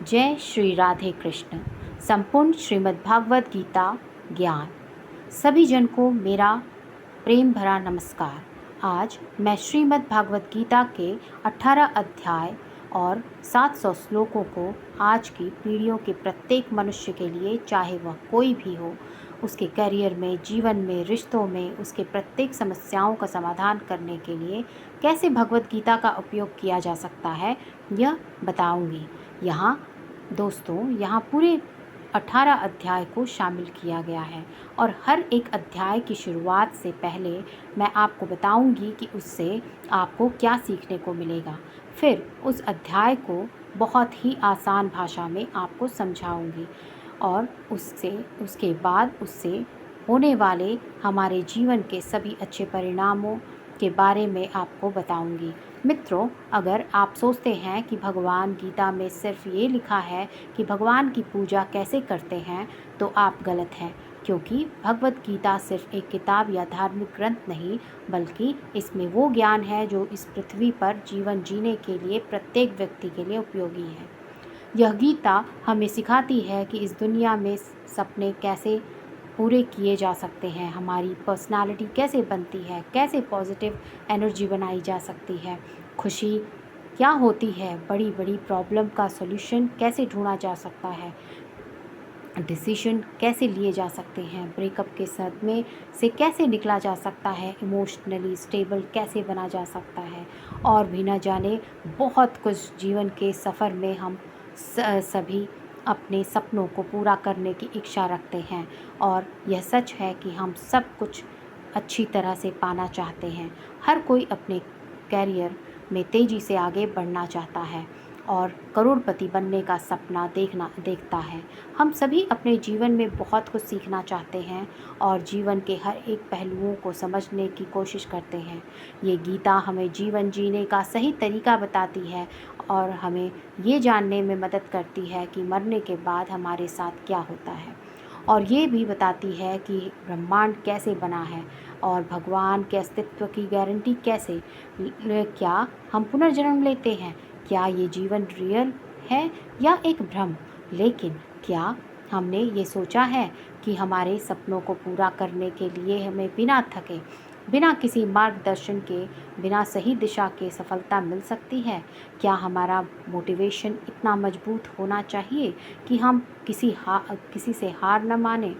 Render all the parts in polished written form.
जय श्री राधे कृष्ण। संपूर्ण श्रीमद् भागवत गीता ज्ञान सभी जन को मेरा प्रेम भरा नमस्कार। आज मैं श्रीमद् भागवत गीता के 18 अध्याय और 700 श्लोकों को आज की पीढ़ियों के प्रत्येक मनुष्य के लिए, चाहे वह कोई भी हो, उसके करियर में, जीवन में, रिश्तों में, उसके प्रत्येक समस्याओं का समाधान करने के लिए कैसे भगवत गीता का उपयोग किया जा सकता है, यह बताऊंगी। यहाँ पूरे 18 अध्याय को शामिल किया गया है और हर एक अध्याय की शुरुआत से पहले मैं आपको बताऊंगी कि उससे आपको क्या सीखने को मिलेगा। फिर उस अध्याय को बहुत ही आसान भाषा में आपको समझाऊंगी और उसके बाद उससे होने वाले हमारे जीवन के सभी अच्छे परिणामों के बारे में आपको बताऊंगी। मित्रों, अगर आप सोचते हैं कि भगवान गीता में सिर्फ ये लिखा है कि भगवान की पूजा कैसे करते हैं, तो आप गलत हैं, क्योंकि भगवत गीता सिर्फ एक किताब या धार्मिक ग्रंथ नहीं, बल्कि इसमें वो ज्ञान है जो इस पृथ्वी पर जीवन जीने के लिए प्रत्येक व्यक्ति के लिए उपयोगी है। यह गीता हमें सिखाती है कि इस दुनिया में सपने कैसे पूरे किए जा सकते हैं, हमारी पर्सनालिटी कैसे बनती है, कैसे पॉजिटिव एनर्जी बनाई जा सकती है, खुशी क्या होती है, बड़ी बड़ी प्रॉब्लम का सॉल्यूशन कैसे ढूंढा जा सकता है, डिसीजन कैसे लिए जा सकते हैं, ब्रेकअप के सदमे से कैसे निकला जा सकता है, इमोशनली स्टेबल कैसे बना जा सकता है, और भी न जाने बहुत कुछ। जीवन के सफ़र में हम सभी अपने सपनों को पूरा करने की इच्छा रखते हैं और यह सच है कि हम सब कुछ अच्छी तरह से पाना चाहते हैं। हर कोई अपने कैरियर में तेज़ी से आगे बढ़ना चाहता है और करोड़पति बनने का सपना देखता है। हम सभी अपने जीवन में बहुत कुछ सीखना चाहते हैं और जीवन के हर एक पहलुओं को समझने की कोशिश करते हैं। ये गीता हमें जीवन जीने का सही तरीका बताती है और हमें ये जानने में मदद करती है कि मरने के बाद हमारे साथ क्या होता है, और ये भी बताती है कि ब्रह्मांड कैसे बना है और भगवान के अस्तित्व की गारंटी कैसे, क्या हम पुनर्जन्म लेते हैं, क्या ये जीवन रियल है या एक भ्रम। लेकिन क्या हमने ये सोचा है कि हमारे सपनों को पूरा करने के लिए हमें बिना थके, बिना किसी मार्गदर्शन के, बिना सही दिशा के सफलता मिल सकती है? क्या हमारा मोटिवेशन इतना मजबूत होना चाहिए कि हम किसी से हार न माने?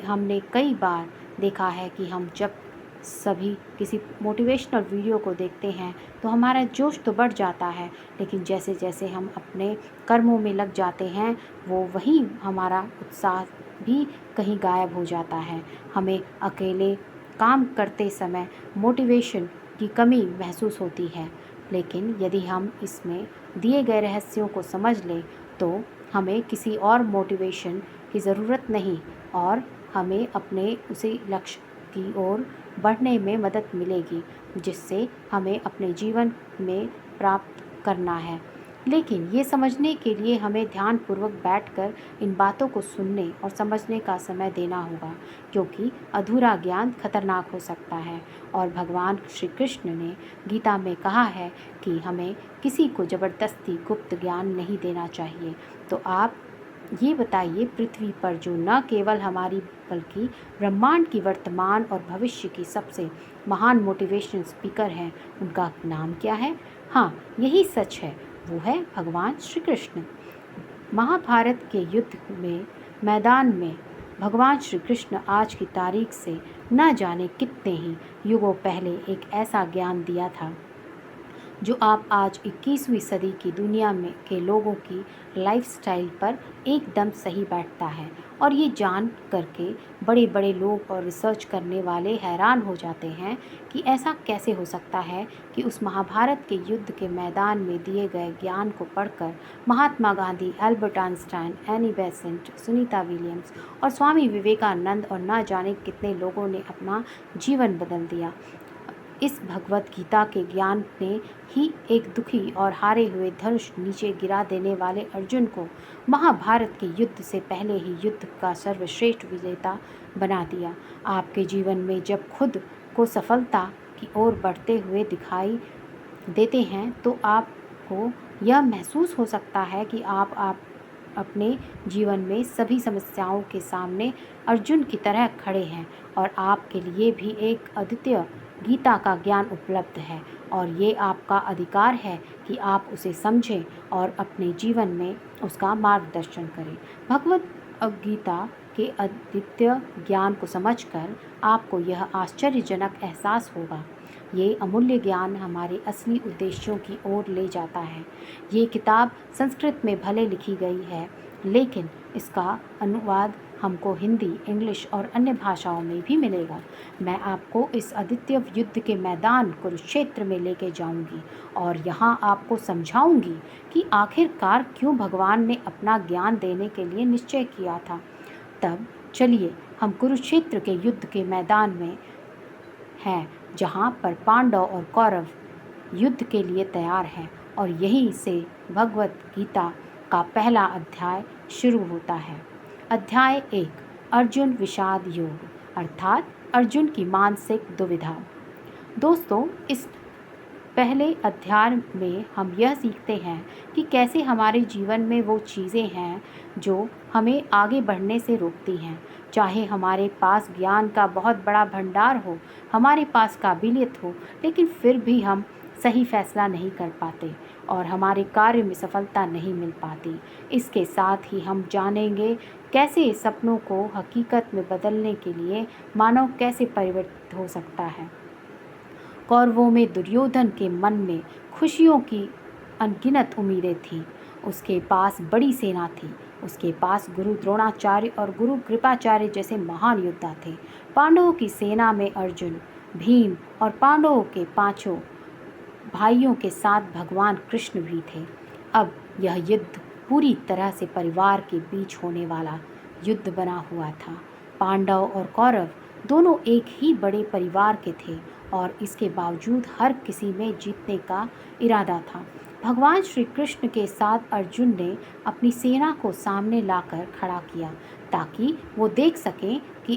हमने कई बार देखा है कि हम जब सभी किसी मोटिवेशनल वीडियो को देखते हैं तो हमारा जोश तो बढ़ जाता है, लेकिन जैसे जैसे हम अपने कर्मों में लग जाते हैं, वहीं हमारा उत्साह भी कहीं गायब हो जाता है। हमें अकेले काम करते समय मोटिवेशन की कमी महसूस होती है, लेकिन यदि हम इसमें दिए गए रहस्यों को समझ लें तो हमें किसी और मोटिवेशन की ज़रूरत नहीं और हमें अपने उसी लक्ष्य की ओर बढ़ने में मदद मिलेगी जिससे हमें अपने जीवन में प्राप्त करना है। लेकिन ये समझने के लिए हमें ध्यानपूर्वक बैठकर इन बातों को सुनने और समझने का समय देना होगा, क्योंकि अधूरा ज्ञान खतरनाक हो सकता है। और भगवान श्री कृष्ण ने गीता में कहा है कि हमें किसी को ज़बरदस्ती गुप्त ज्ञान नहीं देना चाहिए। तो आप ये बताइए, पृथ्वी पर जो न केवल हमारी बल्कि ब्रह्मांड की वर्तमान और भविष्य की सबसे महान मोटिवेशन स्पीकर हैं, उनका नाम क्या है? हाँ, यही सच है, वो है भगवान श्री कृष्ण। महाभारत के युद्ध में मैदान में भगवान श्री कृष्ण आज की तारीख से न जाने कितने ही युगों पहले एक ऐसा ज्ञान दिया था जो आप आज 21वीं सदी की दुनिया में के लोगों की लाइफस्टाइल पर एकदम सही बैठता है। और ये जान करके बड़े बड़े लोग और रिसर्च करने वाले हैरान हो जाते हैं कि ऐसा कैसे हो सकता है कि उस महाभारत के युद्ध के मैदान में दिए गए ज्ञान को पढ़कर Mahatma Gandhi, Albert Einstein, Annie Besant, Sunita Williams और स्वामी विवेकानंद और न जाने कितने लोगों ने अपना जीवन बदल दिया। इस भगवत गीता के ज्ञान ने ही एक दुखी और हारे हुए धनुष नीचे गिरा देने वाले अर्जुन को महाभारत के युद्ध से पहले ही युद्ध का सर्वश्रेष्ठ विजेता बना दिया। आपके जीवन में जब खुद को सफलता की ओर बढ़ते हुए दिखाई देते हैं तो आपको यह महसूस हो सकता है कि आप अपने जीवन में सभी समस्याओं के सामने अर्जुन की तरह खड़े हैं और आपके लिए भी एक अद्वितीय गीता का ज्ञान उपलब्ध है और ये आपका अधिकार है कि आप उसे समझें और अपने जीवन में उसका मार्गदर्शन करें। भगवद गीता के अद्वितीय ज्ञान को समझकर आपको यह आश्चर्यजनक एहसास होगा। ये अमूल्य ज्ञान हमारे असली उद्देश्यों की ओर ले जाता है। ये किताब संस्कृत में भले लिखी गई है, लेकिन इसका अनुवाद हमको हिंदी, इंग्लिश और अन्य भाषाओं में भी मिलेगा। मैं आपको इस अद्वितीय युद्ध के मैदान कुरुक्षेत्र में लेके जाऊंगी और यहाँ आपको समझाऊंगी कि आखिरकार क्यों भगवान ने अपना ज्ञान देने के लिए निश्चय किया था। तब चलिए हम कुरुक्षेत्र के युद्ध के मैदान में हैं, जहाँ पर पांडव और कौरव युद्ध के लिए तैयार हैं और यहीं से भगवत गीता का पहला अध्याय शुरू होता है। अध्याय 1, अर्जुन विषाद योग, अर्थात अर्जुन की मानसिक दुविधा। दोस्तों, इस पहले अध्याय में हम यह सीखते हैं कि कैसे हमारे जीवन में वो चीज़ें हैं जो हमें आगे बढ़ने से रोकती हैं। चाहे हमारे पास ज्ञान का बहुत बड़ा भंडार हो, हमारे पास काबिलियत हो, लेकिन फिर भी हम सही फैसला नहीं कर पाते और हमारे कार्य में सफलता नहीं मिल पाती। इसके साथ ही हम जानेंगे कैसे सपनों को हकीकत में बदलने के लिए मानव कैसे परिवर्तित हो सकता है। कौरवों में दुर्योधन के मन में खुशियों की अनगिनत उम्मीदें थीं। उसके पास बड़ी सेना थी। उसके पास गुरु द्रोणाचार्य और गुरु कृपाचार्य जैसे महान योद्धा थे। पांडवों की सेना में अर्जुन, भीम और पांडवों के पांचों भाइयों के साथ भगवान कृष्ण भी थे। अब यह युद्ध पूरी तरह से परिवार के बीच होने वाला युद्ध बना हुआ था। पांडव और कौरव दोनों एक ही बड़े परिवार के थे और इसके बावजूद हर किसी में जीतने का इरादा था। भगवान श्री कृष्ण के साथ अर्जुन ने अपनी सेना को सामने लाकर खड़ा किया ताकि वो देख सकें कि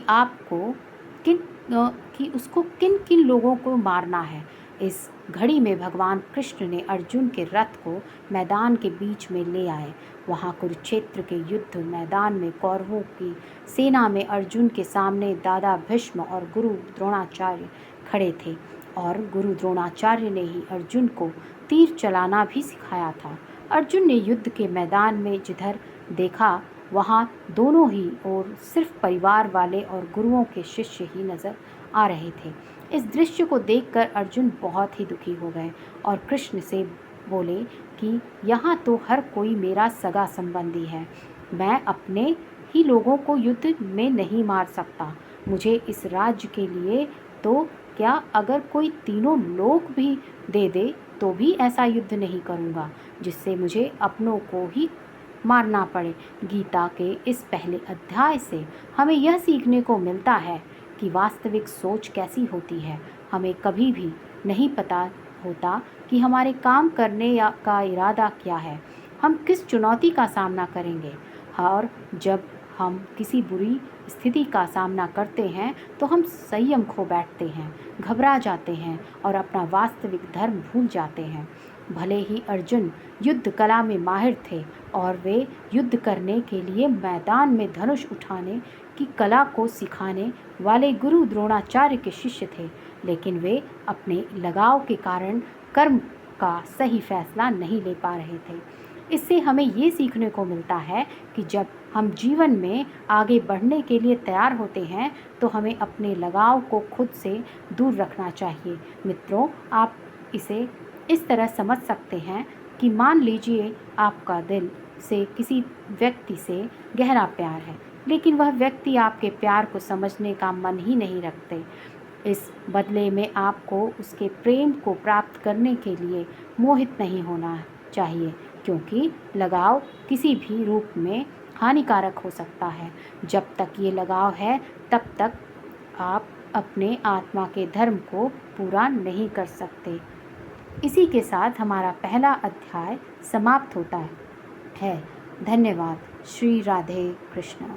उसको किन किन लोगों को मारना है। इस घड़ी में भगवान कृष्ण ने अर्जुन के रथ को मैदान के बीच में ले आए। वहाँ कुरुक्षेत्र के युद्ध मैदान में कौरवों की सेना में अर्जुन के सामने दादा भीष्म और गुरु द्रोणाचार्य खड़े थे और गुरु द्रोणाचार्य ने ही अर्जुन को तीर चलाना भी सिखाया था। अर्जुन ने युद्ध के मैदान में जिधर देखा वहाँ दोनों ही ओर सिर्फ परिवार वाले और गुरुओं के शिष्य ही नजर आ रहे थे। इस दृश्य को देखकर अर्जुन बहुत ही दुखी हो गए और कृष्ण से बोले कि यहाँ तो हर कोई मेरा सगा संबंधी है। मैं अपने ही लोगों को युद्ध में नहीं मार सकता। मुझे इस राज्य के लिए तो क्या अगर कोई तीनों लोक भी दे दे तो भी ऐसा युद्ध नहीं करूँगा जिससे मुझे अपनों को ही मारना पड़े। गीता के इस पहले अध्याय से हमें यह सीखने को मिलता है कि वास्तविक सोच कैसी होती है। हमें कभी भी नहीं पता होता कि हमारे काम करने का इरादा क्या है, हम किस चुनौती का सामना करेंगे। और जब हम किसी बुरी स्थिति का सामना करते हैं तो हम संयम खो बैठते हैं, घबरा जाते हैं और अपना वास्तविक धर्म भूल जाते हैं। भले ही अर्जुन युद्ध कला में माहिर थे और वे युद्ध करने के लिए मैदान में धनुष उठाने की कला को सिखाने वाले गुरु द्रोणाचार्य के शिष्य थे, लेकिन वे अपने लगाव के कारण कर्म का सही फैसला नहीं ले पा रहे थे। इससे हमें ये सीखने को मिलता है कि जब हम जीवन में आगे बढ़ने के लिए तैयार होते हैं तो हमें अपने लगाव को खुद से दूर रखना चाहिए। मित्रों, आप इसे इस तरह समझ सकते हैं कि मान लीजिए आपका दिल से किसी व्यक्ति से गहरा प्यार है, लेकिन वह व्यक्ति आपके प्यार को समझने का मन ही नहीं रखते। इस बदले में आपको उसके प्रेम को प्राप्त करने के लिए मोहित नहीं होना चाहिए, क्योंकि लगाव किसी भी रूप में हानिकारक हो सकता है। जब तक ये लगाव है तब तक आप अपने आत्मा के धर्म को पूरा नहीं कर सकते। इसी के साथ हमारा पहला अध्याय समाप्त होता है। धन्यवाद। श्री राधे कृष्ण।